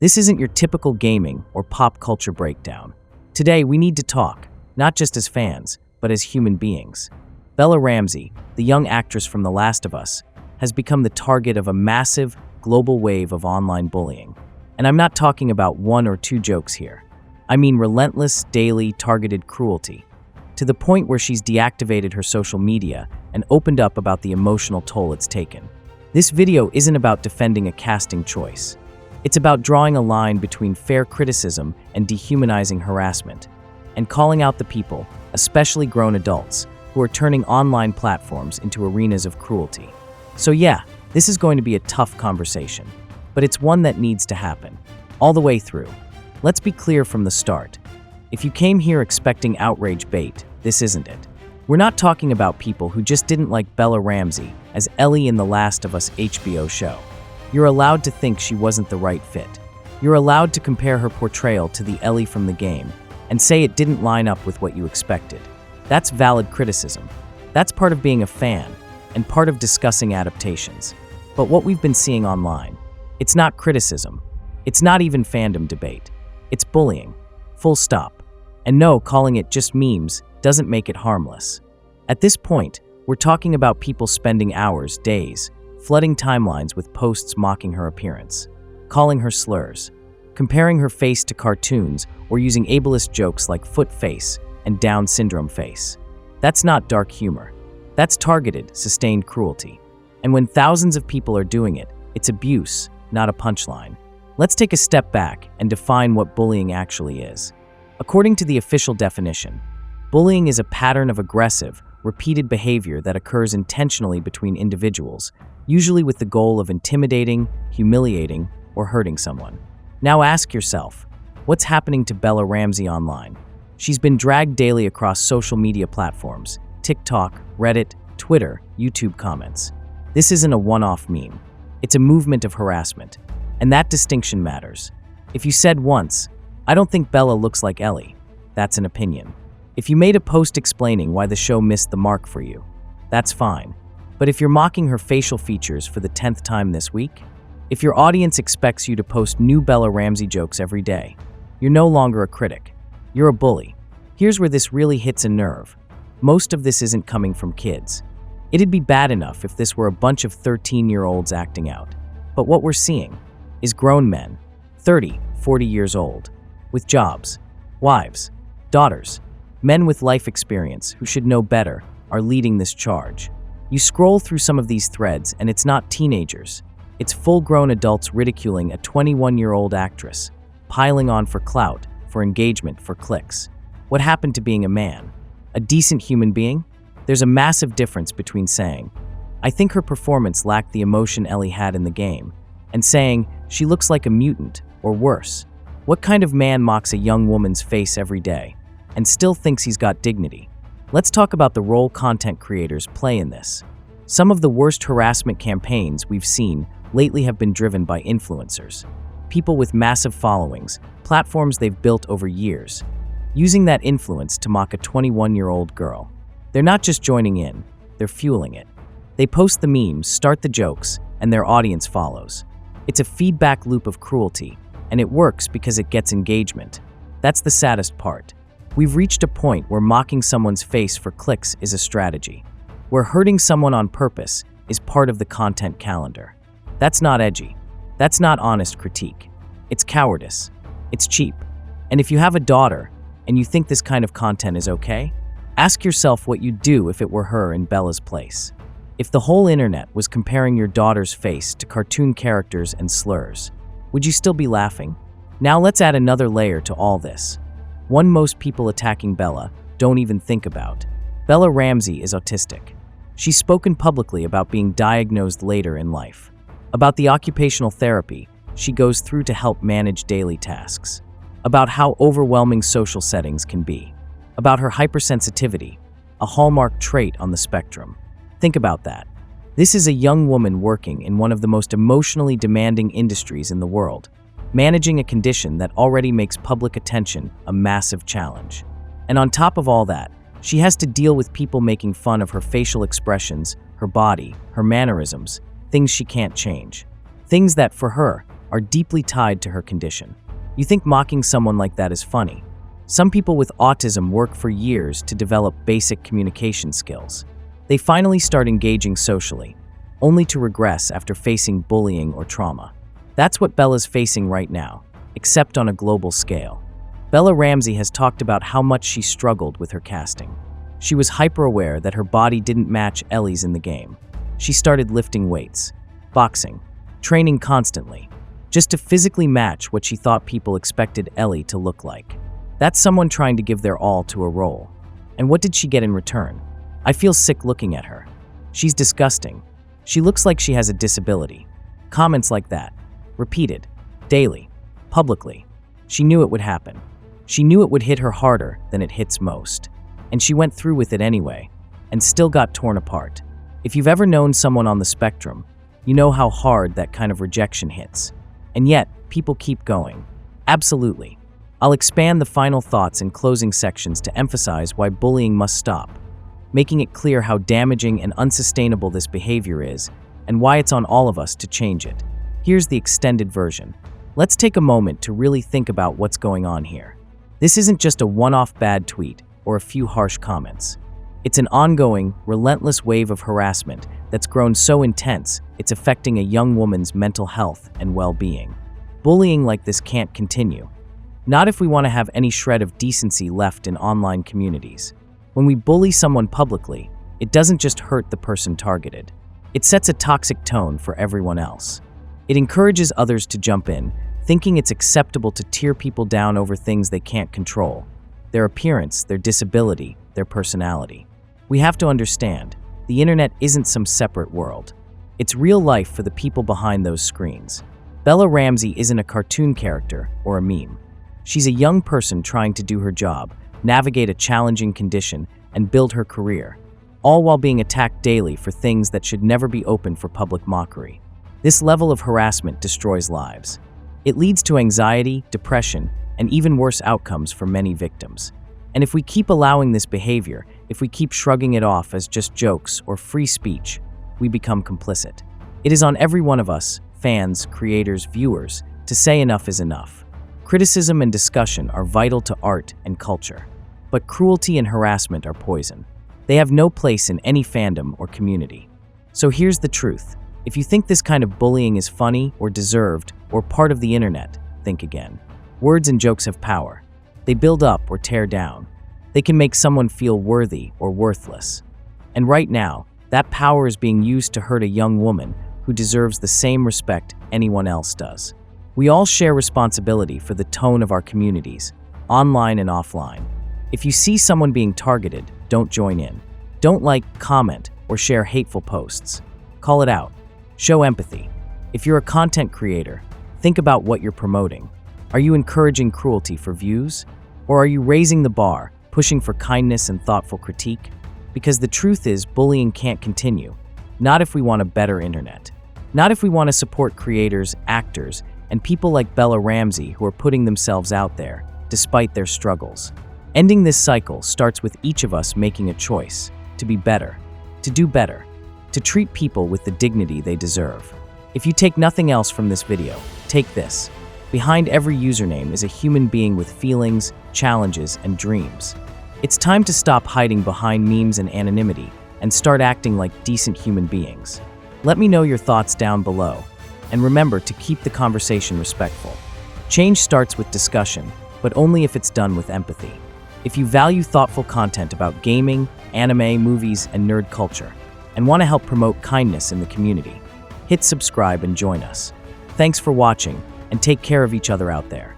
This isn't your typical gaming or pop culture breakdown. Today, we need to talk, not just as fans, but as human beings. Bella Ramsey, the young actress from The Last of Us, has become the target of a massive, global wave of online bullying. And I'm not talking about one or two jokes here. I mean relentless, daily, targeted cruelty, to the point where she's deactivated her social media and opened up about the emotional toll it's taken. This video isn't about defending a casting choice. It's about drawing a line between fair criticism and dehumanizing harassment, and calling out the people, especially grown adults, who are turning online platforms into arenas of cruelty. So yeah, this is going to be a tough conversation, but it's one that needs to happen, all the way through. Let's be clear from the start. If you came here expecting outrage bait, this isn't it. We're not talking about people who just didn't like Bella Ramsey as Ellie in the Last of Us HBO show. You're allowed to think she wasn't the right fit. You're allowed to compare her portrayal to the Ellie from the game and say it didn't line up with what you expected. That's valid criticism. That's part of being a fan and part of discussing adaptations. But what we've been seeing online, it's not criticism. It's not even fandom debate. It's bullying. Full stop. And no, calling it just memes doesn't make it harmless. At this point, we're talking about people spending hours, days, flooding timelines with posts mocking her appearance, calling her slurs, comparing her face to cartoons, or using ableist jokes like foot face and Down syndrome face. That's not dark humor. That's targeted, sustained cruelty. And when thousands of people are doing it, it's abuse, not a punchline. Let's take a step back and define what bullying actually is. According to the official definition, bullying is a pattern of aggressive, repeated behavior that occurs intentionally between individuals, usually with the goal of intimidating, humiliating, or hurting someone. Now ask yourself, what's happening to Bella Ramsey online? She's been dragged daily across social media platforms, TikTok, Reddit, Twitter, YouTube comments. This isn't a one-off meme. It's a movement of harassment. And that distinction matters. If you said once, "I don't think Bella looks like Ellie," that's an opinion. If you made a post explaining why the show missed the mark for you, that's fine. But if you're mocking her facial features for the 10th time this week, if your audience expects you to post new Bella Ramsey jokes every day, you're no longer a critic. You're a bully. Here's where this really hits a nerve. Most of this isn't coming from kids. It'd be bad enough if this were a bunch of 13-year-olds acting out. But what we're seeing is grown men, 30, 40 years old, with jobs, wives, daughters, men with life experience who should know better are leading this charge. You scroll through some of these threads and it's not teenagers. It's full-grown adults ridiculing a 21-year-old actress, piling on for clout, for engagement, for clicks. What happened to being a man? A decent human being? There's a massive difference between saying, "I think her performance lacked the emotion Ellie had in the game," and saying, "She looks like a mutant," or worse. What kind of man mocks a young woman's face every day and still thinks he's got dignity? Let's talk about the role content creators play in this. Some of the worst harassment campaigns we've seen lately have been driven by influencers, people with massive followings, platforms they've built over years, using that influence to mock a 21-year-old girl. They're not just joining in, they're fueling it. They post the memes, start the jokes, and their audience follows. It's a feedback loop of cruelty, and it works because it gets engagement. That's the saddest part. We've reached a point where mocking someone's face for clicks is a strategy, where hurting someone on purpose is part of the content calendar. That's not edgy. That's not honest critique. It's cowardice. It's cheap. And if you have a daughter and you think this kind of content is okay, ask yourself what you'd do if it were her in Bella's place. If the whole internet was comparing your daughter's face to cartoon characters and slurs, would you still be laughing? Now let's add another layer to all this. One most people attacking Bella don't even think about. Bella Ramsey is autistic. She's spoken publicly about being diagnosed later in life, about the occupational therapy she goes through to help manage daily tasks, about how overwhelming social settings can be, about her hypersensitivity, a hallmark trait on the spectrum. Think about that. This is a young woman working in one of the most emotionally demanding industries in the world, managing a condition that already makes public attention a massive challenge. And on top of all that, she has to deal with people making fun of her facial expressions, her body, her mannerisms, things she can't change. Things that, for her, are deeply tied to her condition. You think mocking someone like that is funny. Some people with autism work for years to develop basic communication skills. They finally start engaging socially, only to regress after facing bullying or trauma. That's what Bella's facing right now, except on a global scale. Bella Ramsey has talked about how much she struggled with her casting. She was hyper-aware that her body didn't match Ellie's in the game. She started lifting weights, boxing, training constantly, just to physically match what she thought people expected Ellie to look like. That's someone trying to give their all to a role. And what did she get in return? I feel sick looking at her. She's disgusting. She looks like she has a disability. Comments like that, repeated, daily, publicly. She knew it would happen. She knew it would hit her harder than it hits most. And she went through with it anyway, and still got torn apart. If you've ever known someone on the spectrum, you know how hard that kind of rejection hits. And yet, people keep going. Absolutely. I'll expand the final thoughts in closing sections to emphasize why bullying must stop, making it clear how damaging and unsustainable this behavior is, and why it's on all of us to change it. Here's the extended version. Let's take a moment to really think about what's going on here. This isn't just a one-off bad tweet or a few harsh comments. It's an ongoing, relentless wave of harassment that's grown so intense it's affecting a young woman's mental health and well-being. Bullying like this can't continue. Not if we want to have any shred of decency left in online communities. When we bully someone publicly, it doesn't just hurt the person targeted. It sets a toxic tone for everyone else. It encourages others to jump in, thinking it's acceptable to tear people down over things they can't control: their appearance, their disability, their personality. We have to understand, the internet isn't some separate world. It's real life for the people behind those screens. Bella Ramsey isn't a cartoon character or a meme. She's a young person trying to do her job, navigate a challenging condition, and build her career, all while being attacked daily for things that should never be open for public mockery. This level of harassment destroys lives. It leads to anxiety, depression, and even worse outcomes for many victims. And if we keep allowing this behavior, if we keep shrugging it off as just jokes or free speech, we become complicit. It is on every one of us, fans, creators, viewers, to say enough is enough. Criticism and discussion are vital to art and culture, but cruelty and harassment are poison. They have no place in any fandom or community. So here's the truth. If you think this kind of bullying is funny or deserved or part of the internet, think again. Words and jokes have power. They build up or tear down. They can make someone feel worthy or worthless. And right now, that power is being used to hurt a young woman who deserves the same respect anyone else does. We all share responsibility for the tone of our communities, online and offline. If you see someone being targeted, don't join in. Don't like, comment, or share hateful posts. Call it out. Show empathy. If you're a content creator, think about what you're promoting. Are you encouraging cruelty for views? Or are you raising the bar, pushing for kindness and thoughtful critique? Because the truth is, bullying can't continue. Not if we want a better internet. Not if we want to support creators, actors, and people like Bella Ramsey who are putting themselves out there, despite their struggles. Ending this cycle starts with each of us making a choice to be better, to do better, to treat people with the dignity they deserve. If you take nothing else from this video, take this. Behind every username is a human being with feelings, challenges, and dreams. It's time to stop hiding behind memes and anonymity and start acting like decent human beings. Let me know your thoughts down below, and remember to keep the conversation respectful. Change starts with discussion, but only if it's done with empathy. If you value thoughtful content about gaming, anime, movies, and nerd culture, and want to help promote kindness in the community, hit subscribe and join us. Thanks for watching, and take care of each other out there.